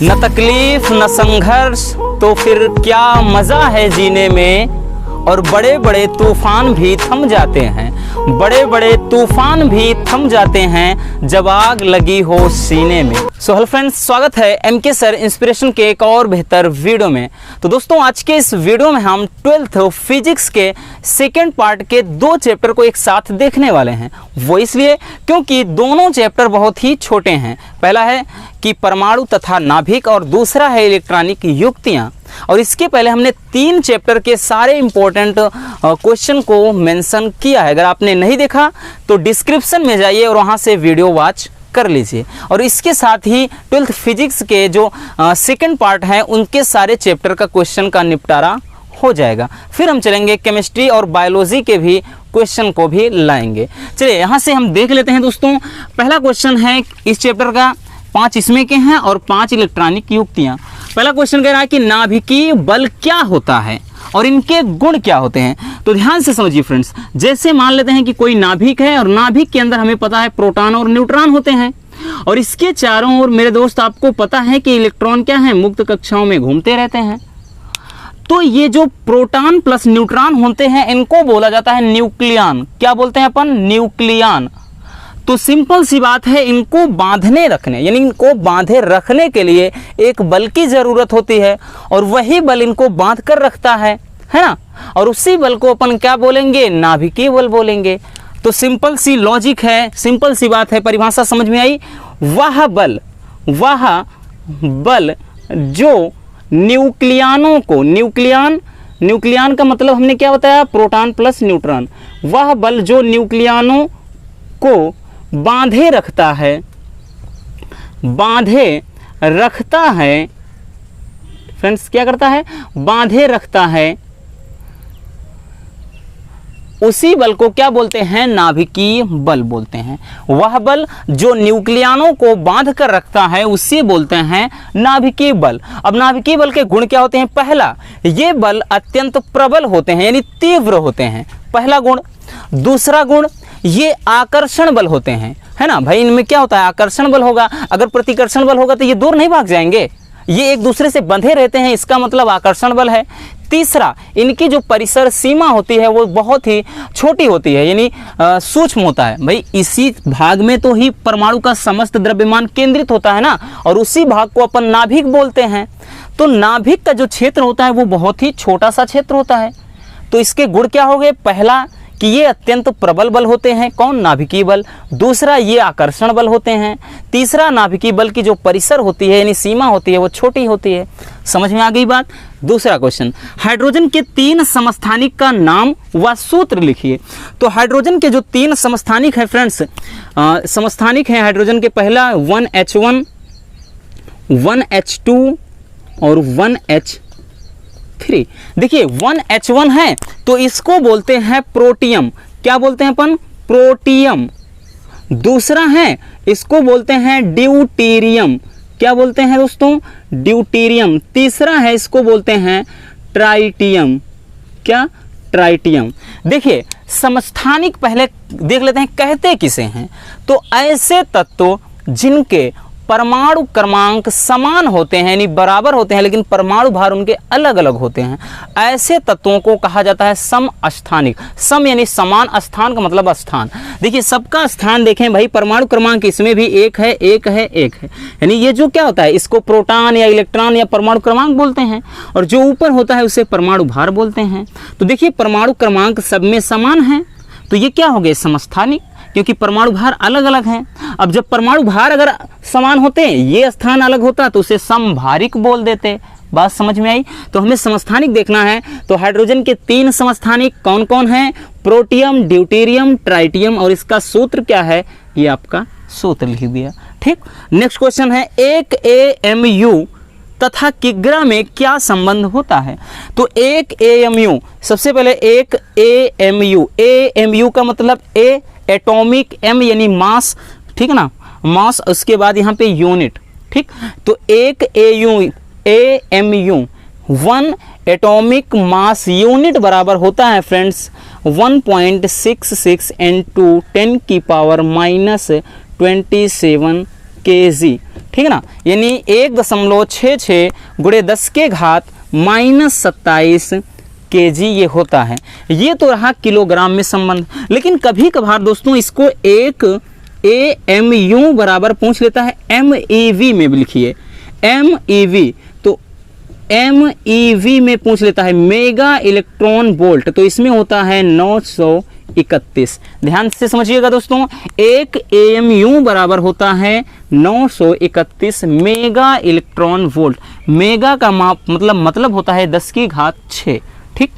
न तकलीफ न संघर्ष तो फिर क्या मजा है जीने में। और बड़े बड़े तूफान भी थम जाते हैं, बड़े बड़े तूफान भी थम जाते हैं जब आग लगी हो सीने में। सो हेलो फ्रेंड्स, स्वागत है एमके सर इंस्पिरेशन के एक और बेहतर वीडियो में। तो दोस्तों, आज के इस वीडियो में हम 12th फिजिक्स के सेकेंड पार्ट के 2 चैप्टर को एक साथ देखने वाले हैं। वो इसलिए क्योंकि दोनों चैप्टर बहुत ही छोटे हैं। पहला है कि परमाणु तथा नाभिक और दूसरा है इलेक्ट्रॉनिक युक्तियाँ। और इसके पहले हमने 3 चैप्टर के सारे इंपॉर्टेंट क्वेश्चन को मेंशन किया है। अगर आपने नहीं देखा तो डिस्क्रिप्शन में जाइए और वहाँ से वीडियो वॉच कर लीजिए। और इसके साथ ही 12th फिजिक्स के जो सेकंड पार्ट है उनके सारे चैप्टर का क्वेश्चन का निपटारा हो जाएगा। फिर हम चलेंगे केमिस्ट्री और बायोलॉजी के भी क्वेश्चन को भी लाएंगे। चलिए यहाँ से हम देख लेते हैं दोस्तों। पहला क्वेश्चन है इस चैप्टर का, 5 इसमें के हैं और 5 इलेक्ट्रॉनिक युक्तियाँ। पहला क्वेश्चन कह रहा है कि नाभिकीय बल क्या होता है और इनके गुण क्या होते हैं। तो ध्यान से समझिए फ्रेंड्स, जैसे मान लेते हैं कि कोई नाभिक है और नाभिक के अंदर हमें पता है प्रोटॉन और न्यूट्रॉन होते हैं और इसके चारों ओर मेरे दोस्त आपको पता है कि इलेक्ट्रॉन क्या है, मुक्त कक्षाओं में घूमते रहते हैं। तो ये जो प्रोटॉन प्लस न्यूट्रॉन होते हैं इनको बोला जाता है न्यूक्लियन। क्या बोलते हैं अपन? न्यूक्लियन। तो सिंपल सी बात है, इनको बांधने रखने यानी इनको बांधे रखने के लिए एक बल की ज़रूरत होती है और वही बल इनको बांध कर रखता है ना। और उसी बल को अपन क्या बोलेंगे? नाभिकीय बल बोलेंगे। तो सिंपल सी लॉजिक है, सिंपल सी बात है, परिभाषा समझ में आई। वह बल जो न्यूक्लियनों को, न्यूक्लियन का मतलब हमने क्या बताया? Proton plus neutron. वह बल जो न्यूक्लियनों को बांधे रखता है, फ्रेंड्स क्या करता है? बांधे रखता है। उसी बल को क्या बोलते हैं? नाभिकीय बल बोलते हैं। वह बल जो न्यूक्लियनों को बांध कर रखता है उसे बोलते हैं नाभिकीय बल। अब नाभिकीय बल के गुण क्या होते हैं? पहला, ये बल अत्यंत प्रबल होते हैं यानी तीव्र होते हैं, पहला गुण। दूसरा गुण, ये आकर्षण बल होते हैं, है ना भाई। इनमें क्या होता है? आकर्षण बल होगा। अगर प्रतिकर्षण बल होगा तो ये दूर नहीं भाग जाएंगे, ये एक दूसरे से बंधे रहते हैं, इसका मतलब आकर्षण बल है। तीसरा, इनकी जो परिसर सीमा होती है वो बहुत ही छोटी होती है यानी सूक्ष्म होता है। भाई इसी भाग में तो ही परमाणु का समस्त द्रव्यमान केंद्रित होता है ना, और उसी भाग को अपन नाभिक बोलते हैं। तो नाभिक का जो क्षेत्र होता है वो बहुत ही छोटा सा क्षेत्र होता है। तो इसके गुण क्या हो गए? पहला कि ये अत्यंत प्रबल बल होते हैं, कौन? नाभिकीय बल। दूसरा, ये आकर्षण बल होते हैं। तीसरा, नाभिकीय बल की जो परिसर होती है यानी सीमा होती है वो छोटी होती है। समझ में आ गई बात? दूसरा क्वेश्चन, हाइड्रोजन के 3 समस्थानिक का नाम व सूत्र लिखिए। तो हाइड्रोजन के जो 3 समस्थानिक है फ्रेंड्स, समस्थानिक है हाइड्रोजन के, पहला 1H1, 1H2 और 1H3। देखिए 1H1 है तो इसको बोलते हैं प्रोटियम। क्या बोलते हैं अपन? प्रोटियम। दूसरा है इसको बोलते हैं ड्यूटेरियम। क्या बोलते हैं दोस्तों? ड्यूटेरियम। तीसरा है इसको बोलते हैं ट्राइटियम। क्या? ट्राइटियम। देखिए समस्थानिक पहले देख लेते हैं कहते किसे हैं। तो ऐसे तत्व जिनके परमाणु क्रमांक समान होते हैं यानी बराबर होते हैं लेकिन परमाणु भार उनके अलग अलग होते हैं, ऐसे तत्वों को कहा जाता है समस्थानिक। सम यानी समान, स्थान का मतलब स्थान। देखिए सबका स्थान देखें भाई, परमाणु क्रमांक इसमें भी 1 है, 1 है, 1 है, यानी ये जो क्या होता है इसको प्रोटॉन या इलेक्ट्रॉन या परमाणु क्रमांक बोलते हैं, और जो ऊपर होता है उसे परमाणु भार बोलते हैं। तो देखिए परमाणु क्रमांक सब में समान है तो ये क्या हो गए? समस्थानिक, क्योंकि परमाणु भार अलग अलग हैं। अब जब परमाणु भार अगर समान होते, ये स्थान अलग होता तो उसे समभारिक बोल देते। बात समझ में आई? तो हमें समस्थानिक देखना है। तो हाइड्रोजन के 3 समस्थानिक कौन कौन हैं? प्रोटियम, ड्यूटेरियम, ट्राइटियम, और इसका सूत्र क्या है? ये आपका सूत्र लिख दिया। ठीक, नेक्स्ट क्वेश्चन है, एक AMU तथा किग्रा में क्या संबंध होता है? तो एक AMU, सबसे पहले एक AMU का मतलब A एटॉमिक, M यानी मास, ठीक है ना, मास, उसके बाद यहाँ पे यूनिट। ठीक, तो एक AMU 1 एटॉमिक मास यूनिट बराबर होता है फ्रेंड्स 1.66 × 10⁻⁻27 kg, ठीक है ना, यानी 1.66 गुणे 10 के घात -27 kg ये होता है। ये तो रहा किलोग्राम में संबंध। लेकिन कभी कभार दोस्तों इसको एक AMU बराबर पूछ लेता है, MEV में भी लिखिए, MEV, तो MEV में पूछ लेता है मेगा इलेक्ट्रॉन वोल्ट, तो इसमें होता है 931। ध्यान से समझिएगा दोस्तों, एक AMU बराबर होता है 931 मेगा इलेक्ट्रॉन वोल्ट। मेगा का माप मतलब होता है 10 की घात 6, ठीक।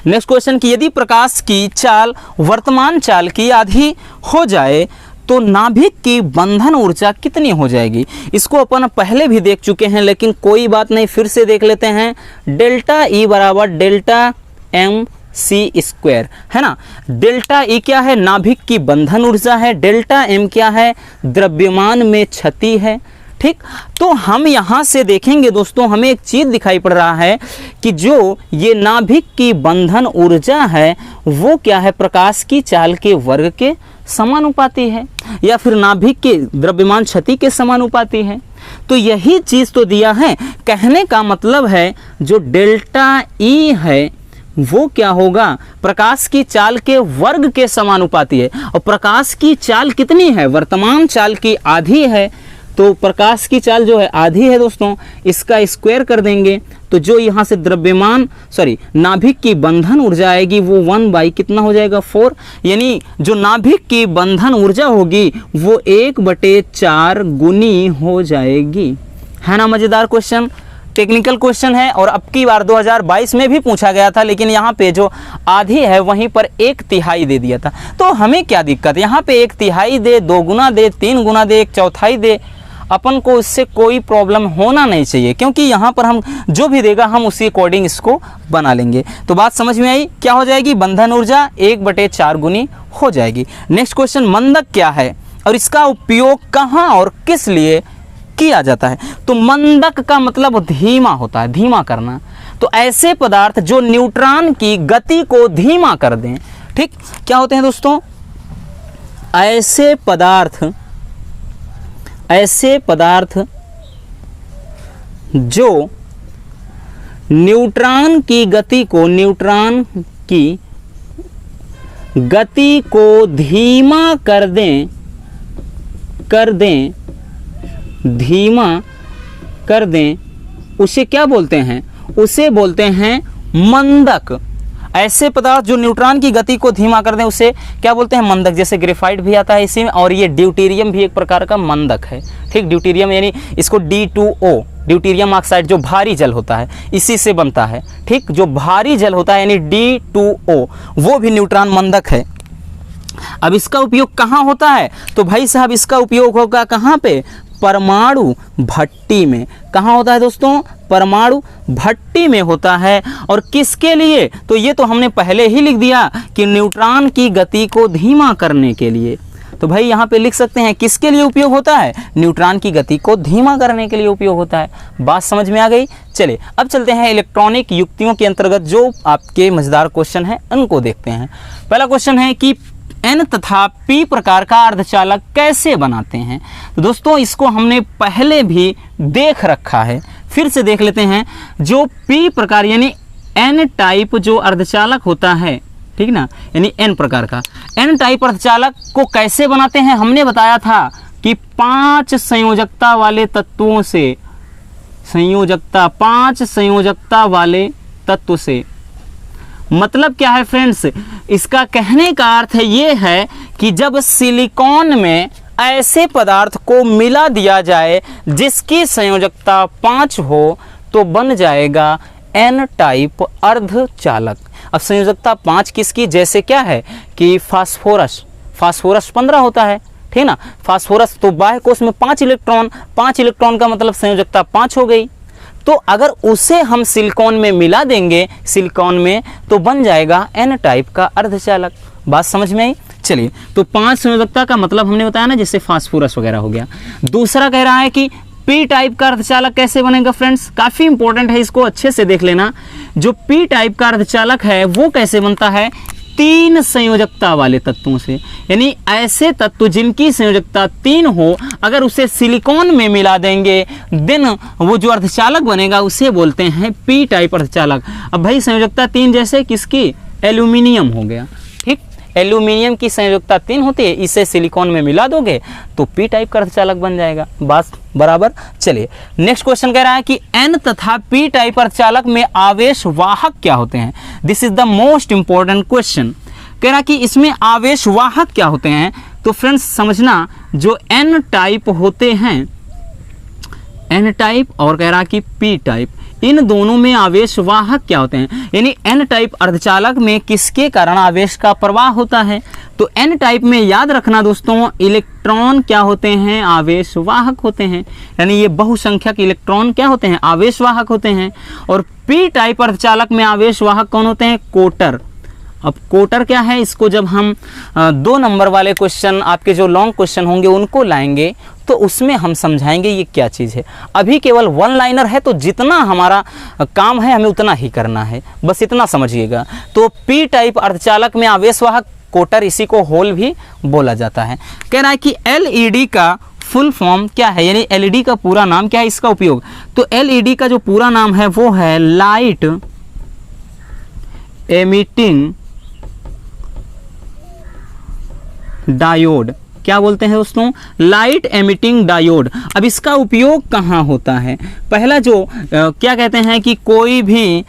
नेक्स्ट क्वेश्चन कि यदि प्रकाश की चाल वर्तमान चाल की आधी हो जाए तो नाभिक की बंधन ऊर्जा कितनी हो जाएगी। इसको अपन पहले भी देख चुके हैं, लेकिन कोई बात नहीं, फिर से देख लेते हैं। डेल्टा E बराबर डेल्टा mc², है ना। डेल्टा E क्या है, नाभिक की बंधन ऊर्जा है। डेल्टा M क्या है, द्रव्यमान में क्षति है, ठीक। तो हम यहाँ से देखेंगे दोस्तों, हमें एक चीज़ दिखाई पड़ रहा है कि जो ये नाभिक की बंधन ऊर्जा है वो क्या है, प्रकाश की चाल के वर्ग के समानुपाती है, या फिर नाभिक के द्रव्यमान क्षति के समानुपाती है। तो यही चीज़ तो दिया है। कहने का मतलब है जो डेल्टा E है वो क्या होगा, प्रकाश की चाल के वर्ग के समानुपाती है। और प्रकाश की चाल कितनी है, वर्तमान चाल की आधी है, तो प्रकाश की चाल जो है आधी है दोस्तों, इसका स्क्वायर कर देंगे तो जो यहाँ से नाभिक की बंधन ऊर्जा आएगी वो 1 कितना हो जाएगा, 4। यानी जो नाभिक की बंधन ऊर्जा होगी वो 1/4 गुनी हो जाएगी, है ना। मजेदार क्वेश्चन, टेक्निकल क्वेश्चन है, और अब की बार 2022 में भी पूछा गया था, लेकिन यहाँ पे जो आधी है वहीं पर 1/3 दे दिया था। तो हमें क्या दिक्कत, यहाँ पे 1/3 दे, 2 गुना दे, 3 गुना दे, 1/4 दे, अपन को इससे कोई प्रॉब्लम होना नहीं चाहिए, क्योंकि यहाँ पर हम जो भी देगा हम उसी अकॉर्डिंग इसको बना लेंगे। तो बात समझ में आई, क्या हो जाएगी, बंधन ऊर्जा 1/4 गुनी हो जाएगी। नेक्स्ट क्वेश्चन, मंदक क्या है और इसका उपयोग कहाँ और किस लिए किया जाता है। तो मंदक का मतलब धीमा होता है, धीमा करना। तो ऐसे पदार्थ जो न्यूट्रॉन की गति को धीमा कर दें, ठीक, क्या होते हैं दोस्तों, ऐसे पदार्थ जो न्यूट्रॉन की गति को धीमा कर दें, उसे क्या बोलते हैं, उसे बोलते हैं मंदक। ऐसे पदार्थ जो न्यूट्रॉन की गति को धीमा कर दें उसे क्या बोलते हैं, मंदक। जैसे ग्रेफाइट भी आता है इसी में, और ये ड्यूटेरियम भी एक प्रकार का मंदक है, ठीक। ड्यूटेरियम यानी इसको D2O, ड्यूटेरियम ऑक्साइड जो भारी जल होता है इसी से बनता है, ठीक। जो भारी जल होता है यानी D2O वो भी न्यूट्रॉन मंदक है। अब इसका उपयोग कहाँ होता है, तो भाई साहब इसका उपयोग होगा कहाँ पे, परमाणु भट्टी में। कहाँ होता है दोस्तों, परमाणु भट्टी में होता है। और किसके लिए, तो ये तो हमने पहले ही लिख दिया कि न्यूट्रॉन की गति को धीमा करने के लिए। तो भाई यहाँ पे लिख सकते हैं किसके लिए उपयोग होता है, न्यूट्रॉन की गति को धीमा करने के लिए उपयोग होता है। बात समझ में आ गई। चलिए अब चलते हैं इलेक्ट्रॉनिक युक्तियों के अंतर्गत जो आपके मजेदार क्वेश्चन हैं उनको देखते हैं। पहला क्वेश्चन है कि N तथा P प्रकार का अर्धचालक कैसे बनाते हैं। तो दोस्तों इसको हमने पहले भी देख रखा है, फिर से देख लेते हैं। जो P प्रकार यानी N टाइप जो अर्धचालक होता है, ठीक ना, यानी N प्रकार का N टाइप अर्धचालक को कैसे बनाते हैं, हमने बताया था कि 5 संयोजकता वाले तत्वों से, 5 संयोजकता वाले तत्व से मतलब क्या है फ्रेंड्स, इसका कहने का अर्थ ये है कि जब सिलिकॉन में ऐसे पदार्थ को मिला दिया जाए जिसकी संयोजकता 5 हो तो बन जाएगा N टाइप अर्धचालक। अब संयोजकता 5 किसकी, जैसे क्या है कि फास्फोरस 15 होता है, ठीक ना। फास्फोरस तो बाह्य कोश में 5 इलेक्ट्रॉन का मतलब संयोजकता 5 हो गई। तो अगर उसे हम सिलिकॉन में मिला देंगे, सिलिकॉन में, तो बन जाएगा N टाइप का अर्धचालक। बात समझ में आई। चलिए तो 5 संयोजकता का मतलब हमने बताया ना, जैसे फास्फोरस वगैरह हो गया। दूसरा कह रहा है कि P टाइप का अर्धचालक कैसे बनेगा फ्रेंड्स, काफ़ी इंपॉर्टेंट है, इसको अच्छे से देख लेना। जो P टाइप का अर्धचालक है वो कैसे बनता है, 3 संयोजकता वाले तत्वों से, यानी ऐसे तत्व जिनकी संयोजकता 3 हो, अगर उसे सिलिकॉन में मिला देंगे देन वो जो अर्धचालक बनेगा उसे बोलते हैं पी टाइप अर्धचालक। अब भाई संयोजकता 3 जैसे किसकी, एल्यूमिनियम हो गया, ठीक, एल्यूमिनियम की संयोजकता 3 होती है, इसे सिलिकॉन में मिला दोगे तो पी टाइप का अर्धचालक बन जाएगा। बात बराबर। चलिए नेक्स्ट क्वेश्चन कह रहा है कि एन तथा पी टाइप अर्धचालक में आवेश वाहक क्या होते हैं। This is the most important question. कह रहा कि इसमें आवेश वाहक क्या होते हैं। तो फ्रेंड्स समझना, जो एन टाइप होते हैं, एन टाइप और कह रहा कि पी टाइप, इन दोनों में आवेश वाहक क्या होते हैं। यानी एन टाइप अर्धचालक में किसके कारण आवेश का प्रवाह होता है। तो एन टाइप में याद रखना दोस्तों, इलेक्ट्रॉन क्या होते हैं, आवेश वाहक होते हैं। यानी ये बहुसंख्यक इलेक्ट्रॉन क्या होते हैं, आवेश वाहक होते हैं। और पी टाइप अर्धचालक में आवेश वाहक कौन होते हैं, कोटर। अब कोटर क्या है, इसको जब हम 2 नंबर वाले क्वेश्चन, आपके जो लॉन्ग क्वेश्चन होंगे उनको लाएंगे तो उसमें हम समझाएंगे ये क्या चीज़ है। अभी केवल 1 लाइनर है तो जितना हमारा काम है हमें उतना ही करना है, बस इतना समझिएगा। तो पी टाइप अर्धचालक में आवेश वाहक कोटर, इसी को होल भी बोला जाता है। कह रहा है कि एलईडी का फुल फॉर्म क्या है, यानी एलईडी का पूरा नाम क्या है, इसका उपयोग। तो एलईडी का जो पूरा नाम है वो है लाइट एमिटिंग डायोड। क्या बोलते हैं दोस्तों, लाइट एमिटिंग डायोड। अब इसका उपयोग कहाँ होता है। पहला जो क्या कहते हैं कि कोई भी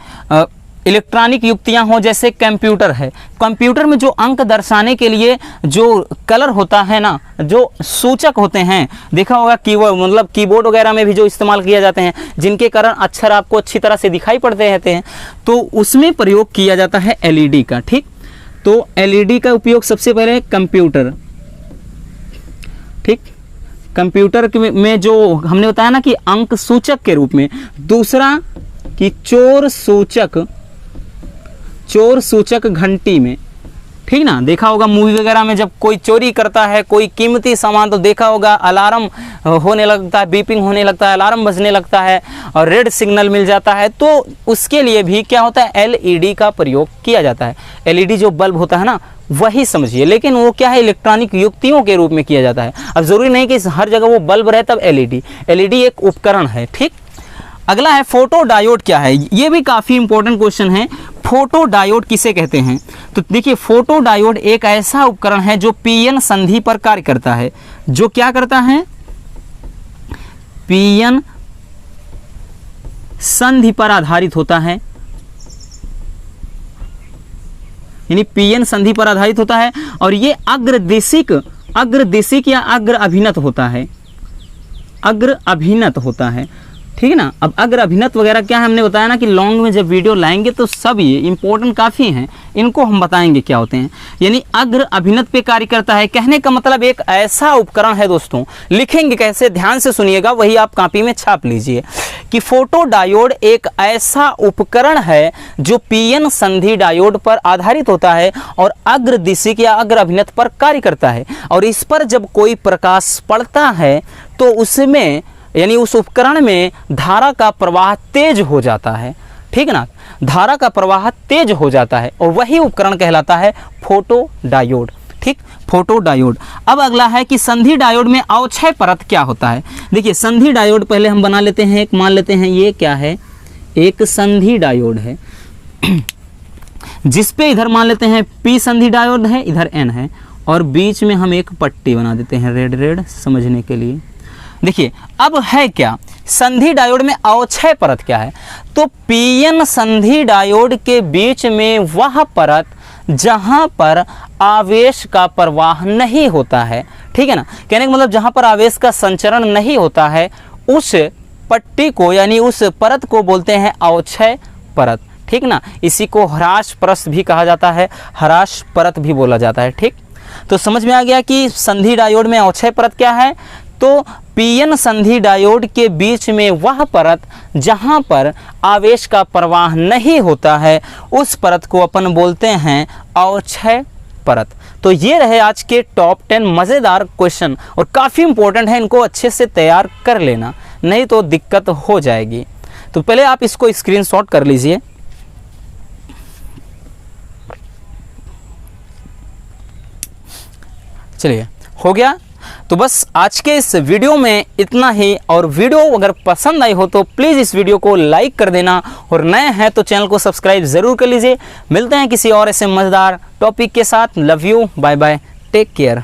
इलेक्ट्रॉनिक युक्तियां हो, जैसे कंप्यूटर है, कंप्यूटर में जो अंक दर्शाने के लिए जो कलर होता है ना, जो सूचक होते हैं, देखा होगा कीबोर्ड, मतलब कीबोर्ड वगैरह में भी जो इस्तेमाल किया जाते हैं, जिनके कारण अक्षर आपको अच्छी तरह से दिखाई पड़ते रहते हैं, तो उसमें प्रयोग किया जाता है एलईडी का। ठीक, तो एलईडी का उपयोग सबसे पहले कंप्यूटर, ठीक, कंप्यूटर में जो हमने बताया ना कि अंक सूचक के रूप में। दूसरा कि चोर सूचक घंटी में, ठीक ना, देखा होगा मूवी वगैरह में जब कोई चोरी करता है कोई कीमती सामान, तो देखा होगा अलार्म होने लगता है, बीपिंग होने लगता है, अलार्म बजने लगता है और रेड सिग्नल मिल जाता है। तो उसके लिए भी क्या होता है, एलईडी का प्रयोग किया जाता है। एलईडी जो बल्ब होता है ना, वही समझिए, लेकिन वो क्या है, इलेक्ट्रॉनिक युक्तियों के रूप में किया जाता है। अब जरूरी नहीं कि हर जगह वो बल्ब रहे तब एलईडी, एलईडी एक उपकरण है। ठीक, अगला है फोटो डायोड क्या है। ये भी काफ़ी इंपॉर्टेंट क्वेश्चन है। फोटो डायोड किसे कहते हैं। तो देखिए, फोटो डायोड एक ऐसा उपकरण है जो पीएन संधि पर कार्य करता है। जो क्या करता है, पीएन संधि पर आधारित होता है, यानी पीएन संधि पर आधारित होता है। और ये अग्रदिशिक या अग्र अभिनत होता है, अग्र अभिनत होता है। ठीक है ना। अब अग्र अभिनत वगैरह क्या है, हमने बताया ना कि लॉन्ग में जब वीडियो लाएंगे तो सब ये इंपॉर्टेंट काफ़ी हैं, इनको हम बताएंगे क्या होते हैं। यानी अग्र अभिनत पे कार्य करता है। कहने का मतलब एक ऐसा उपकरण है दोस्तों, लिखेंगे कैसे, ध्यान से सुनिएगा, वही आप कॉपी में छाप लीजिए कि फोटो डायोड एक ऐसा उपकरण है जो पीएन संधि डायोड पर आधारित होता है और अग्रदिशिक या अग्र अभिनत पर कार्य करता है। और इस पर जब कोई प्रकाश पड़ता है तो उसमें, यानी उस उपकरण में धारा का प्रवाह तेज हो जाता है। ठीक ना, धारा का प्रवाह तेज हो जाता है और वही उपकरण कहलाता है फोटो डायोड। ठीक, फोटो डायोड। अब अगला है कि संधि डायोड में अवक्षय परत क्या होता है। देखिए, संधि डायोड पहले हम बना लेते हैं, एक मान लेते हैं ये क्या है, एक संधि डायोड है जिसपे इधर मान लेते हैं पी संधि डायोड है, इधर एन है, और बीच में हम एक पट्टी बना देते हैं रेड रेड समझने के लिए। देखिए, अब है क्या, संधि डायोड में अवक्षय परत क्या है। तो पीएन संधि डायोड के बीच में वह परत जहां पर आवेश का प्रवाह नहीं होता है। ठीक है ना, कहने का मतलब जहां पर आवेश का संचरण नहीं होता है, उस पट्टी को यानी उस परत को बोलते हैं अवक्षय परत। ठीक ना, इसी को ह्रास परत भी कहा जाता है, ह्रास परत भी बोला जाता है। ठीक, तो समझ में आ गया कि संधि डायोड में अवक्षय परत क्या है। तो पीएन संधि डायोड के बीच में वह परत जहां पर आवेश का प्रवाह नहीं होता है, उस परत को अपन बोलते हैं अवक्षय परत। तो ये रहे आज के टॉप 10 मज़ेदार क्वेश्चन और काफ़ी इंपॉर्टेंट है, इनको अच्छे से तैयार कर लेना, नहीं तो दिक्कत हो जाएगी। तो पहले आप इसको स्क्रीनशॉट कर लीजिए। चलिए हो गया। तो बस आज के इस वीडियो में इतना ही, और वीडियो अगर पसंद आई हो तो प्लीज़ इस वीडियो को लाइक कर देना, और नए हैं तो चैनल को सब्सक्राइब ज़रूर कर लीजिए। मिलते हैं किसी और ऐसे मज़ेदार टॉपिक के साथ। Love you, bye bye, take care.